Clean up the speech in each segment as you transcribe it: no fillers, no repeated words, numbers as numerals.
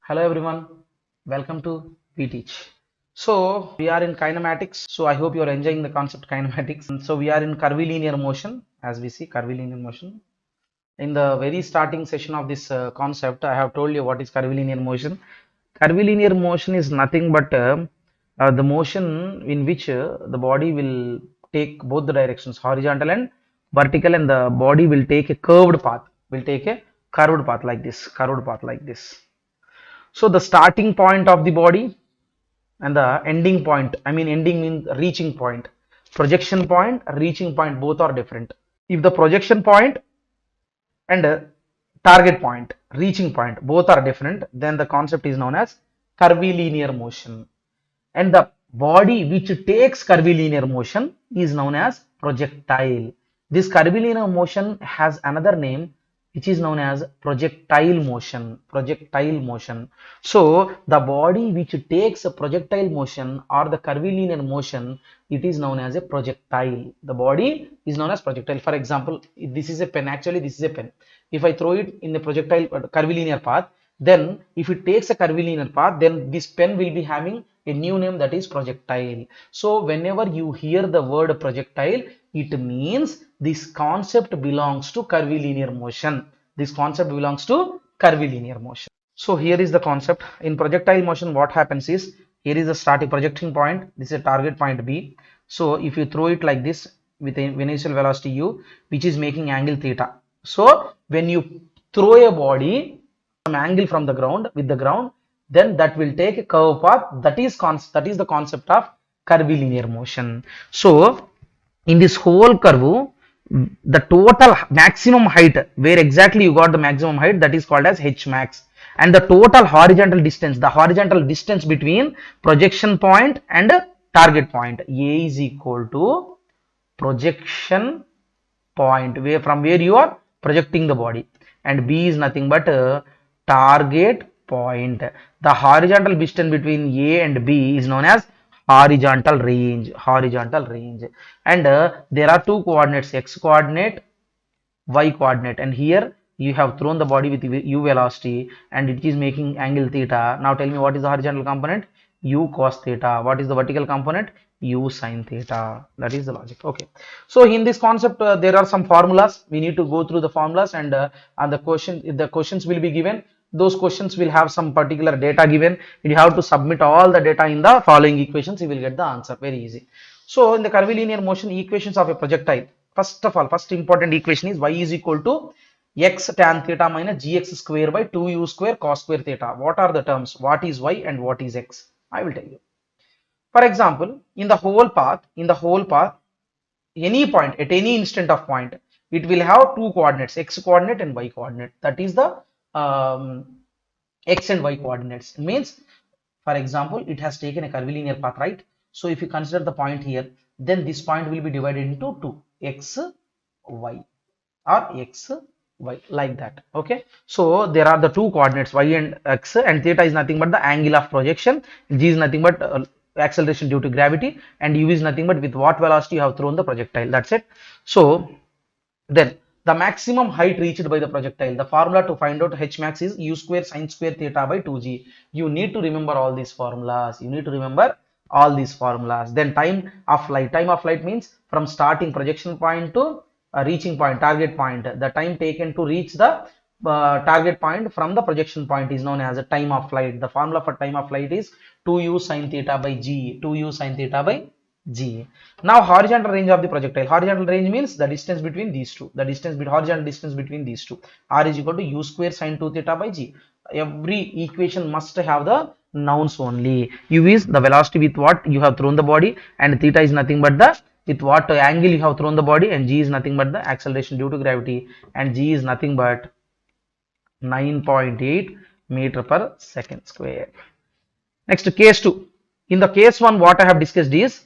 Hello everyone, welcome to VTeach. So we are in kinematics. So I hope you are enjoying the concept kinematics. And so we are in curvilinear motion, as we see curvilinear motion. In the very starting session of this concept, I have told you what is curvilinear motion. Curvilinear motion is nothing but the motion in which the body will take both the directions, horizontal and vertical, and the body will take a curved path. Will take a curved path like this, curved path like this. So the starting point of the body and the ending point, I mean ending means reaching point. Projection point, reaching point, both are different. If the projection point and target point, reaching point, both are different, then the concept is known as curvilinear motion. And the body which takes curvilinear motion is known as projectile. This curvilinear motion has another name which is known as projectile motion. Projectile motion. So the body which takes a projectile motion or the curvilinear motion, it is known as a projectile. The body is known as projectile. For example, this is a pen. Actually, this is a pen. If I throw it in the projectile curvilinear path, then if it takes a curvilinear path, then this pen will be having a new name, that is projectile. So whenever you hear the word projectile, it means this concept belongs to curvilinear motion. This concept belongs to curvilinear motion. So here is the concept. In projectile motion, what happens is, here is the starting projecting point, this is a target point B. So if you throw it like this with a initial velocity u, which is making angle theta. So when you throw a body some angle from the ground with the ground, then that will take a curve path. That is the concept of curvilinear motion. So in this whole curve, the total maximum height, where exactly you got the maximum height, that is called as h max, and the total horizontal distance, the horizontal distance between projection point and target point, a is equal to projection point, where from where you are projecting the body, and b is nothing but target point. The horizontal distance between a and b is known as horizontal range. Horizontal range. And there are two coordinates, x coordinate, y coordinate, and here you have thrown the body with u velocity and it is making angle theta. Now tell me, what is the horizontal component? U cos theta. What is the vertical component? U sin theta. That is the logic. Okay, so in this concept there are some formulas. We need to go through the formulas, and the questions will be given. Those questions will have some particular data given. You have to submit all the data in the following equations. You will get the answer. Very easy. So in the curvilinear motion, equations of a projectile. First of all, first important equation is y is equal to x tan theta minus gx square by 2u square cos square theta. What are the terms? What is y and what is x? I will tell you. For example, in the whole path, any point at any instant of point, it will have two coordinates, x coordinate and y coordinate. That is the x and y coordinates. It means, for example, it has taken a curvilinear path, right? So if you consider the point here, then this point will be divided into two, x y or x y, like that. Okay, so there are the two coordinates y and x, and theta is nothing but the angle of projection, g is nothing but acceleration due to gravity, and u is nothing but with what velocity you have thrown the projectile. That's it. So then the maximum height reached by the projectile, the formula to find out h max is u square sin square theta by 2g. You need to remember all these formulas. You need to remember all these formulas. Then time of flight. Time of flight means from starting projection point to reaching point, target point. The time taken to reach the target point from the projection point is known as a time of flight. The formula for time of flight is 2u sin theta by g. 2u sin theta by g. Now horizontal range of the projectile. Horizontal range means the distance between these two. The distance horizontal distance between these two. R is equal to u square sin 2 theta by g. Every equation must have the nouns only. U is the velocity with what you have thrown the body, and theta is nothing but the with what angle you have thrown the body, and g is nothing but the acceleration due to gravity, and g is nothing but 9.8 meter per second square. Next, case 2. In the case 1, what I have discussed is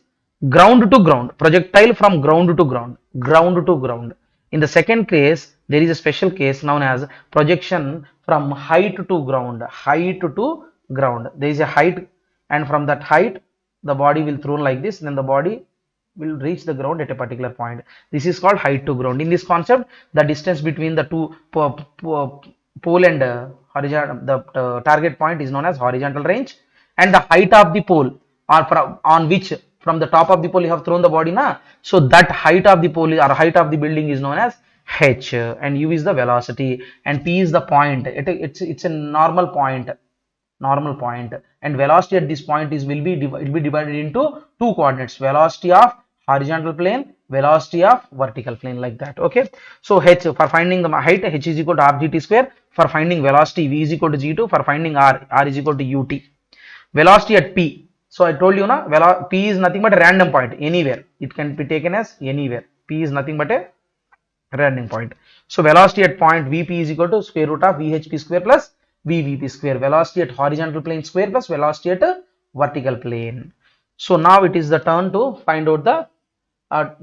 ground to ground, projectile from ground to ground, ground to ground. In the second case, there is a special case known as projection from height to ground, height to ground. There is a height, and from that height, the body will thrown like this, then the body will reach the ground at a particular point. This is called height to ground. In this concept, the distance between the two pole and the target point is known as horizontal range, and the height of the pole, or on which from the top of the pole you have thrown the body na, so that height of the pole or height of the building is known as h, and u is the velocity, and p is the point. It's a normal point, and velocity at this point is will be divided into two coordinates: velocity of horizontal plane, velocity of vertical plane, like that. Okay, so h, for finding the height, h is equal to r gt square. For finding velocity, v is equal to g2. For finding r is equal to ut. Velocity at p, so I told you na, p is nothing but a random point anywhere. It can be taken as anywhere. P is nothing but a random point. So velocity at point vp is equal to square root of vhp square plus vvp square. Velocity at horizontal plane square plus velocity at vertical plane. So now it is the turn to find out the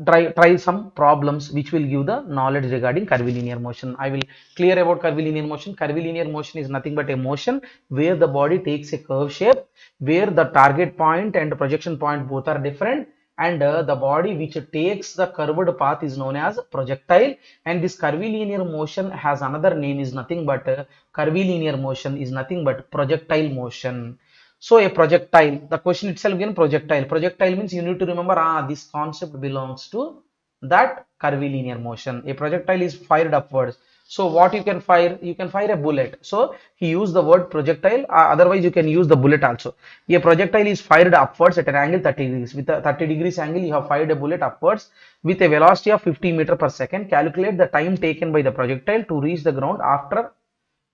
try some problems which will give the knowledge regarding curvilinear motion. I will clear about curvilinear motion. Curvilinear motion is nothing but a motion where the body takes a curve shape, where the target point and projection point both are different, and the body which takes the curved path is known as projectile. And this curvilinear motion has another name, is nothing but curvilinear motion is nothing but projectile motion. So a projectile, the question itself again, projectile. Projectile means you need to remember, this concept belongs to that curvilinear motion. A projectile is fired upwards. So what you can fire? You can fire a bullet. So he used the word projectile. Otherwise you can use the bullet also. A projectile is fired upwards at an angle 30 degrees. With a 30 degrees angle, you have fired a bullet upwards with a velocity of 50 meter per second. Calculate the time taken by the projectile to reach the ground after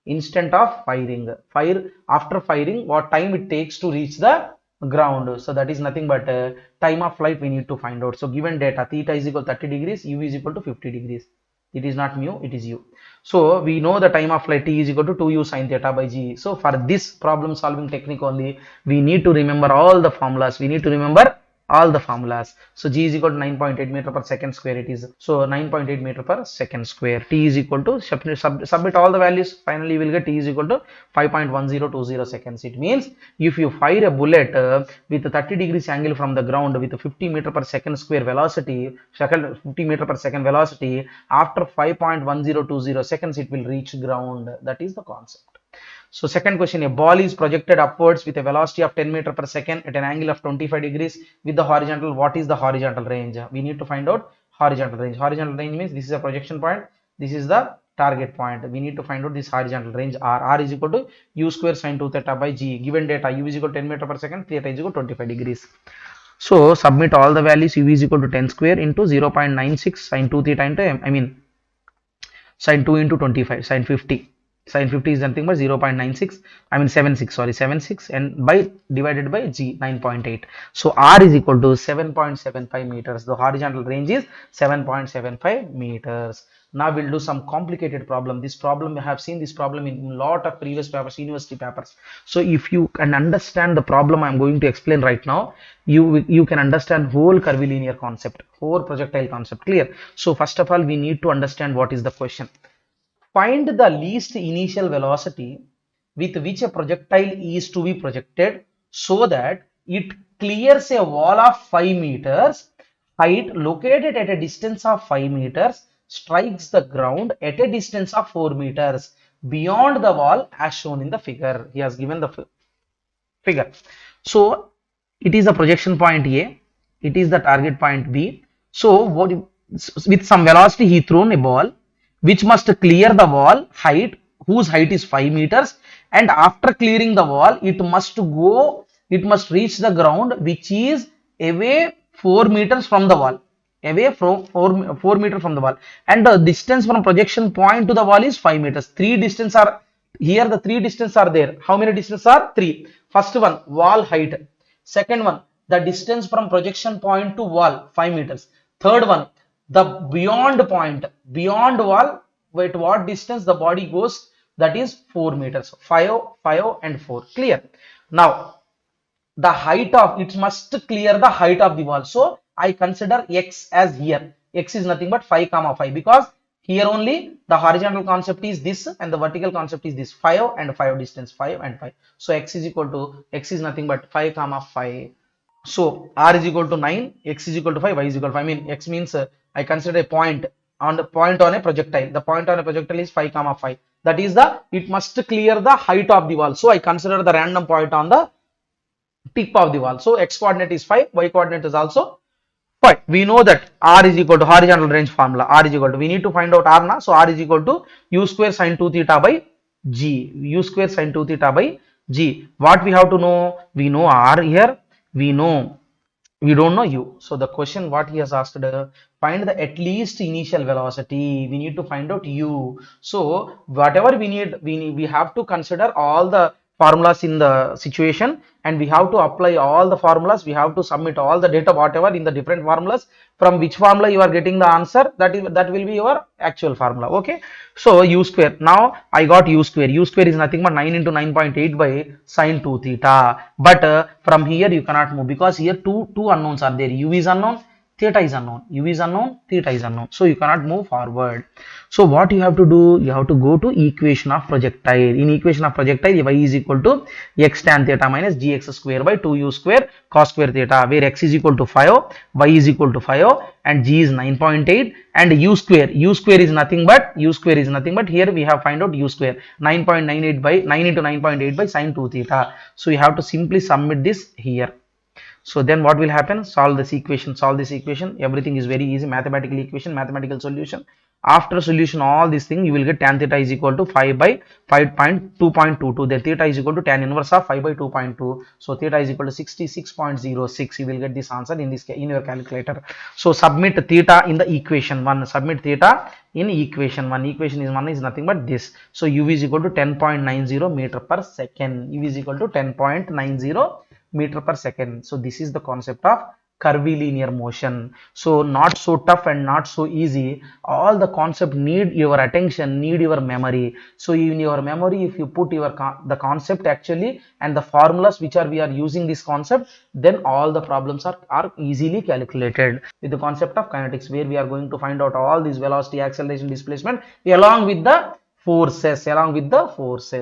instant of firing. After firing, what time it takes to reach the ground. So that is nothing but time of flight we need to find out. So given data, theta is equal to 30 degrees, u is equal to 50 degrees. It is not mu, it is u. So we know the time of flight t is equal to 2u sin theta by g. So for this problem solving technique only, we need to remember all the formulas. We need to remember all the formulas. So g is equal to 9.8 meter per second square. It is so 9.8 meter per second square. T is equal to submit all the values. Finally, you will get t is equal to 5.1020 seconds. It means if you fire a bullet with a 30 degrees angle from the ground with a 50 meter per second square velocity, 50 meter per second velocity, after 5.1020 seconds, it will reach ground. That is the concept. So second question, a ball is projected upwards with a velocity of 10 meter per second at an angle of 25 degrees with the horizontal. What is the horizontal range? We need to find out horizontal range. Horizontal range means this is a projection point, this is the target point. We need to find out this horizontal range r. R is equal to u square sin 2 theta by g. Given data, u is equal to 10 meter per second, theta is equal to 25 degrees. So submit all the values. U is equal to 10 square into 0.96 sin 2 theta into sin 2 into 25 sin 50. Sin 50 is nothing but 0.96, 76, sorry, 76, and by divided by g, 9.8. So r is equal to 7.75 meters. The horizontal range is 7.75 meters. Now we'll do some complicated problem. This problem, we have seen this problem in a lot of previous papers, university papers. So if you can understand the problem I'm going to explain right now, you can understand whole curvilinear concept, whole projectile concept. Clear? So first of all, we need to understand what is the question. Find the least initial velocity with which a projectile is to be projected so that it clears a wall of 5 meters height located at a distance of 5 meters, strikes the ground at a distance of 4 meters beyond the wall as shown in the figure. He has given the figure. So it is a projection point A, it is the target point B. So with some velocity he thrown a ball which must clear the wall height, whose height is 5 meters, and after clearing the wall it must reach the ground which is away 4 meters from the wall, away from 4 meters from the wall, and the distance from projection point to the wall is 5 meters. Three distance are here, the three distance are there. How many distance are? Three. First one, wall height. Second one, the distance from projection point to wall, 5 meters. Third one, the beyond point, beyond wall, at what distance the body goes, that is 4 meters. 5, 5 and 4. Clear? Now the height of it must clear the height of the wall. So I consider x as here. X is nothing but 5 comma 5, because here only the horizontal concept is this and the vertical concept is this, 5 and 5 distance, 5 and 5. So x is equal to, x is nothing but 5 comma 5. So r is equal to 9, x is equal to 5, y is equal to 5. I mean x means I consider a point on a projectile. The point on a projectile is 5 comma 5. That is it must clear the height of the wall. So I consider the random point on the tip of the wall. So x coordinate is 5, y coordinate is also 5. We know that r is equal to horizontal range formula. R is equal to, we need to find out r now. So r is equal to u square sine 2 theta by g. U square sine 2 theta by g. What we have to know? We know r here. We don't know u. So the question what he has asked, find the at least initial velocity. We need to find out u. So whatever we have to consider all the formulas in the situation, and we have to apply all the formulas. We have to submit all the data whatever in the different formulas. From which formula you are getting the answer, that will be your actual formula. Okay. So u square. Now I got u square. U square is nothing but 9 into 9.8 by sine 2 theta. But from here you cannot move, because here two unknowns are there. U is unknown, theta is unknown. U is unknown, theta is unknown. So you cannot move forward. So what you have to do? You have to go to equation of projectile. In equation of projectile, y is equal to x tan theta minus gx square by 2u square cos square theta, where x is equal to 5, y is equal to 5, and g is 9.8, and u square is nothing but here we have find out u square 9.98 by 9 into 9.8 by sine 2 theta. So you have to simply submit this here. So then what will happen? Solve this equation. Everything is very easy. Mathematical equation, mathematical solution. After solution, all these things, you will get tan theta is equal to 5 by 5.2.22. Then theta is equal to tan inverse of 5 by 2.2. So theta is equal to 66.06. You will get this answer in your calculator. So submit theta in the equation 1. Submit theta in equation 1. Equation is 1 is nothing but this. So u is equal to 10.90 meter per second. U is equal to 10.90 meter per second. So this is the concept of curvilinear motion. So not so tough and not so easy. All the concept need your attention, need your memory. So in your memory, if you put the concept actually and the formulas which we are using this concept, then all the problems are easily calculated with the concept of kinetics, where we are going to find out all these velocity, acceleration, displacement along with the forces.